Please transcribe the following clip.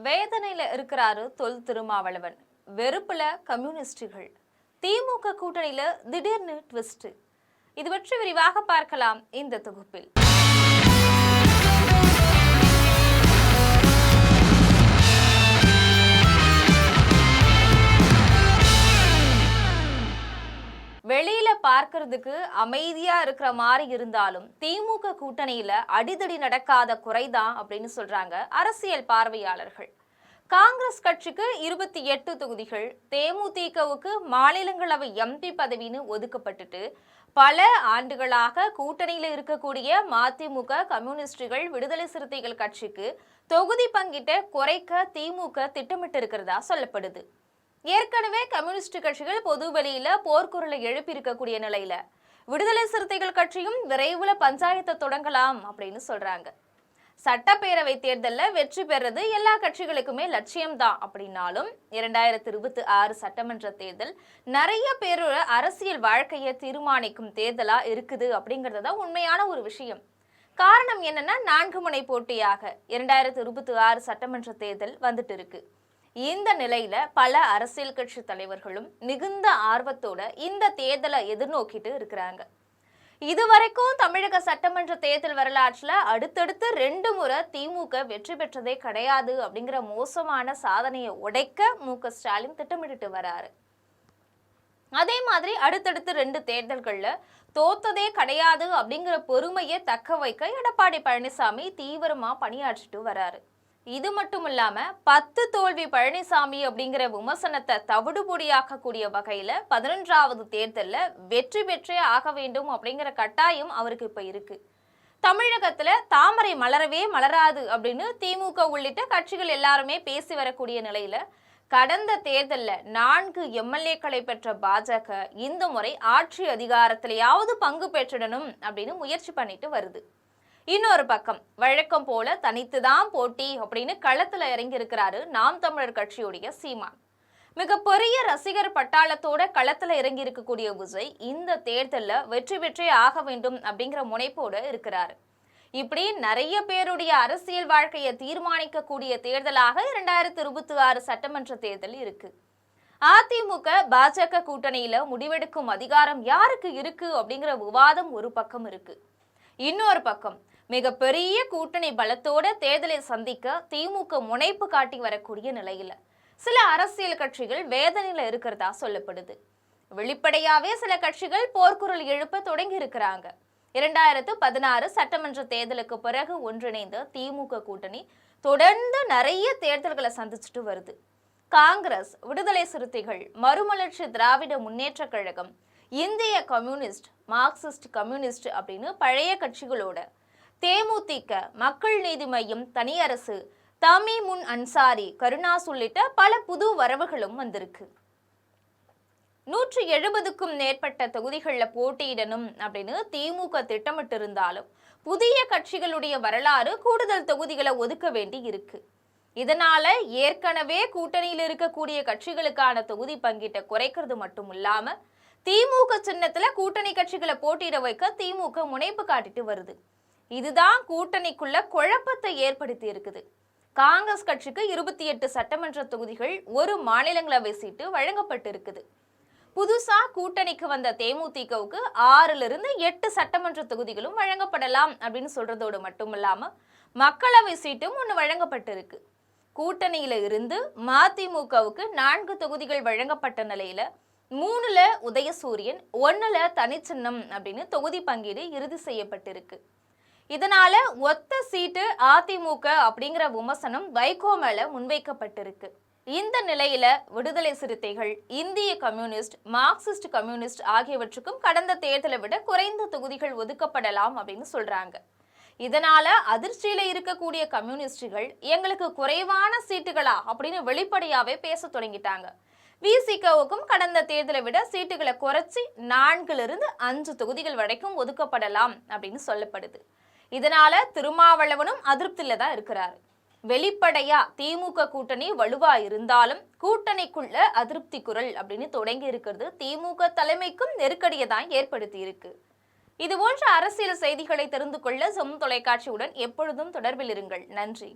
வேதனையில இருக்கிறாரு தொல் திருமாவளவன். வெறுப்புல கம்யூனிஸ்டுகள். திமுக கூட்டணியில திடீர்னு ட்விஸ்ட். இது பற்றி விரிவாக பார்க்கலாம் இந்த தொகுப்பில். வெளியில பார்க்கிறதுக்கு அமைதியா இருக்கிற மாதிரி இருந்தாலும் திமுக கூட்டணியில அடிதடி நடக்காத குறைதான் அப்படின்னு சொல்றாங்க அரசியல் பார்வையாளர்கள். காங்கிரஸ் கட்சிக்கு 28 தொகுதிகள், தேமுதிகவுக்கு மாநிலங்களவை எம்பி பதவின்னு ஒதுக்கப்பட்டுட்டு பல ஆண்டுகளாக கூட்டணியில இருக்கக்கூடிய மதிமுக, கம்யூனிஸ்டுகள், விடுதலை சிறுத்தைகள் கட்சிக்கு தொகுதி பங்கிட்ட குறைக்க திமுக திட்டமிட்டு இருக்கிறதா சொல்லப்படுது. ஏற்கனவே கம்யூனிஸ்ட் கட்சிகள் பொது வெளியில போர்க்குரலை எழுப்பி இருக்கக்கூடிய நிலையில விடுதலை சிறுத்தைகள் கட்சியும் விரைவில் பஞ்சாயத்தை தொடங்கலாம் அப்படின்னு சொல்றாங்க. சட்டப்பேரவை தேர்தலில் வெற்றி பெறது எல்லா கட்சிகளுக்குமே லட்சியம்தான் அப்படின்னாலும் 2026 சட்டமன்ற தேர்தல் நிறைய பேரோட அரசியல் வாழ்க்கையை தீர்மானிக்கும் தேர்தலா இருக்குது அப்படிங்கிறது தான் உண்மையான ஒரு விஷயம். காரணம் என்னன்னா 4 முனை போட்டியாக 2026 சட்டமன்ற தேர்தல் வந்துட்டு இருக்கு. இந்த நிலையில பல அரசியல் கட்சி தலைவர்களும் மிகுந்த ஆர்வத்தோட இந்த தேர்தலை எதிர்நோக்கிட்டு இருக்கிறாங்க. இதுவரைக்கும் தமிழக சட்டமன்ற தேர்தல் வரலாற்றுல அடுத்தடுத்து 2 முறை திமுக வெற்றி பெற்றதே கிடையாது அப்படிங்கிற மோசமான சாதனையை உடைக்க மு.க.ஸ்டாலின் திட்டமிட்டு வராரு. அதே மாதிரி அடுத்தடுத்து 2 தேர்தல்கள்ல தோத்ததே கிடையாது அப்படிங்கிற பொறுமையை தக்க வைக்க எடப்பாடி பழனிசாமி தீவிரமா பணியாற்றிட்டு வராரு. இது மட்டும் இல்லாம 10 தோல்வி பழனிசாமி அப்படிங்கிற விமர்சனத்தை தவிடுபொடியாக்கக்கூடிய வகையில 11வது தேர்தல்ல வெற்றி பெற்றே ஆக வேண்டும் அப்படிங்கிற கட்டாயம் அவருக்கு இப்ப இருக்கு. தமிழகத்துல தாமரை மலரவே மலராது அப்படின்னு திமுக உள்ளிட்ட கட்சிகள் எல்லாருமே பேசி வரக்கூடிய நிலையில கடந்த தேர்தல்ல 4 எம்எல்ஏக்களை பெற்ற பாஜக இந்த முறை ஆட்சி அதிகாரத்திலேயாவது பங்கு பெற்றிடணும் அப்படின்னு முயற்சி பண்ணிட்டு வருது. இன்னொரு பக்கம் வழக்கம் போல தனித்துதான் போட்டி அப்படின்னு களத்துல இறங்கி இருக்கிறாரு நாம் தமிழர் கட்சியுடைய சீமான். மிகப்பெரிய ரசிகர் பட்டாளத்தோட களத்துல இறங்கி இருக்கக்கூடிய விஜய் இந்த தேர்தல்ல வெற்றி பெற்றே ஆக வேண்டும் அப்படிங்கிற முனைப்போட இருக்கிறாரு. இப்படி நிறைய பேருடைய அரசியல் வாழ்க்கையை தீர்மானிக்கக்கூடிய தேர்தலாக 2026 சட்டமன்ற தேர்தல் இருக்கு. அதிமுக பாஜக கூட்டணியில முடிவெடுக்கும் அதிகாரம் யாருக்கு இருக்கு அப்படிங்கிற விவாதம் ஒரு பக்கம் இருக்கு. இன்னொரு பக்கம் மிகப்பெரிய கூட்டணி பலத்தோட தேர்தலை சந்திக்க திமுக முனைப்பு காட்டி வரக்கூடிய நிலையில சில அரசியல் கட்சிகள் வேதனையில இருக்கிறதா சொல்லப்படுது. வெளிப்படையாவே சில கட்சிகள் போர்க்குரல் எழுப்ப தொடங்கி இருக்கிறாங்க. 2016 சட்டமன்ற தேர்தலுக்கு பிறகு ஒன்றிணைந்த திமுக கூட்டணி தொடர்ந்து நிறைய தேர்தல்களை சந்திச்சுட்டு வருது. காங்கிரஸ், விடுதலை சிறுத்தைகள், மறுமலர்ச்சி திராவிட முன்னேற்ற கழகம், இந்திய கம்யூனிஸ்ட், மார்க்சிஸ்ட் கம்யூனிஸ்ட் அப்படின்னு பழைய கட்சிகளோட தேமுதிக, மக்கள் நீதி மையம், தனியரசு, தமிமுன் அன்சாரி, கருணாஸ் உள்ளிட்ட பல புது வரவுகளும் வந்திருக்கு. 170க்கும் மேற்பட்ட தொகுதிகளில் போட்டியிடணும் அப்படின்னு திமுக திட்டமிட்டு இருந்தாலும் புதிய கட்சிகளுடைய வரலாறு கூடுதல் தொகுதிகளை ஒதுக்க வேண்டி இருக்கு. இதனால ஏற்கனவே கூட்டணியில் இருக்கக்கூடிய கட்சிகளுக்கான தொகுதி பங்கீட்டை குறைக்கிறது மட்டும் இல்லாம திமுக சின்னத்துல கூட்டணி கட்சிகளை போட்டியிட வைக்க திமுக முனைப்பு காட்டிட்டு வருது. இதுதான் கூட்டணிக்குள்ள குழப்பத்தை ஏற்படுத்தி இருக்குது. காங்கிரஸ் கட்சிக்கு 28 சட்டமன்ற தொகுதிகள், 1 மாநிலங்களவை சீட்டு வழங்கப்பட்டு இருக்குது. புதுசா கூட்டணிக்கு வந்த தேமுதிகவுக்கு 6லிருந்து 8 சட்டமன்ற தொகுதிகளும் வழங்கப்படலாம் அப்படின்னு சொல்றதோடு மட்டும் இல்லாம மக்களவை சீட்டும் 1 வழங்கப்பட்டிருக்கு. கூட்டணியில இருந்து மதிமுகவுக்கு 4 தொகுதிகள் வழங்கப்பட்ட நிலையில 3ல உதயசூரியன், 1ல தனிச்சின்னம் அப்படின்னு தொகுதி பங்கீடு இறுதி செய்யப்பட்டிருக்கு. இதனால ஒத்த சீட்டு அதிமுக அப்படிங்கிற விமர்சனம் வைகோ மேல முன்வைக்கப்பட்டிருக்கு. இந்த நிலையில விடுதலை சிறுத்தைகள், இந்திய கம்யூனிஸ்ட், மார்க்சிஸ்ட் கம்யூனிஸ்ட் ஆகியவற்றுக்கும் கடந்த தேர்தலை விட குறைந்த தொகுதிகள் ஒதுக்கப்படலாம் அப்படின்னு சொல்றாங்க. இதனால அதிர்ச்சியில இருக்கக்கூடிய கம்யூனிஸ்டுகள் எங்களுக்கு குறைவான சீட்டுகளா அப்படின்னு வெளிப்படையாவே பேச தொடங்கிட்டாங்க. விசிகவுக்கும் கடந்த தேர்தலை விட சீட்டுகளை குறைச்சி 4லிருந்து 5 தொகுதிகள் வரைக்கும் ஒதுக்கப்படலாம் அப்படின்னு சொல்லப்படுது. இதனால திருமாவளவனும் அதிருப்தியில தான் இருக்கிறாரு. வெளிப்படையா திமுக கூட்டணி வலுவா இருந்தாலும் கூட்டணிக்குள்ள அதிருப்தி குரல் அப்படின்னு தொடங்கி இருக்கிறது திமுக தலைமைக்கும் நெருக்கடியை தான் ஏற்படுத்தி இருக்கு. இது போன்ற அரசியல் செய்திகளை தெரிந்து கொள்ள ஜெம் தொலைக்காட்சியுடன் எப்பொழுதும் தொடர்பில் இருங்கள். நன்றி.